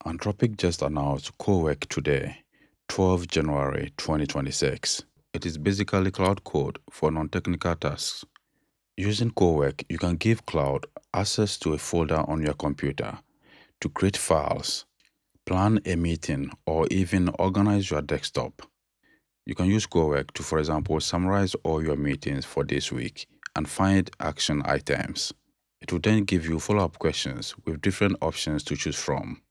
Anthropic just announced Cowork today, 12 January 2026. It is basically Claude Code for non-technical tasks. Using Cowork, you can give Claude access to a folder on your computer to create files, plan a meeting, or even organize your desktop. You can use Cowork to, for example, summarize all your meetings for this week and find action items. It will then give you follow-up questions with different options to choose from.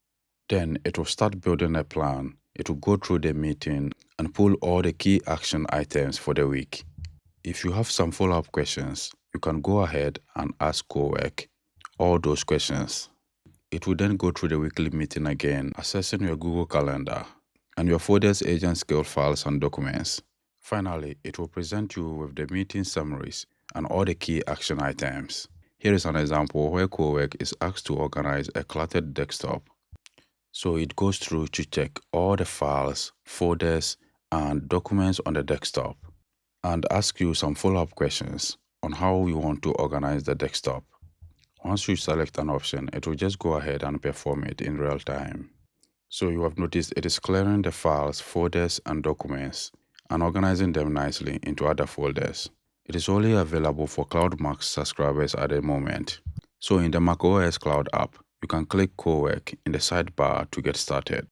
Then it will start building a plan. It will go through the meeting and pull all the key action items for the week. If you have some follow-up questions, you can go ahead and ask Cowork all those questions. It will then go through the weekly meeting again, accessing your Google Calendar and your folders, agent scale files and documents. Finally, it will present you with the meeting summaries and all the key action items. Here is an example where Cowork is asked to organize a cluttered desktop. So it goes through to check all the files, folders, and documents on the desktop and ask you some follow-up questions on how you want to organize the desktop. Once you select an option, it will just go ahead and perform it in real time. So you have noticed it is clearing the files, folders, and documents and organizing them nicely into other folders. It is only available for Cloud Max subscribers at the moment. So in the macOS Cloud app, you can click Cowork in the sidebar to get started.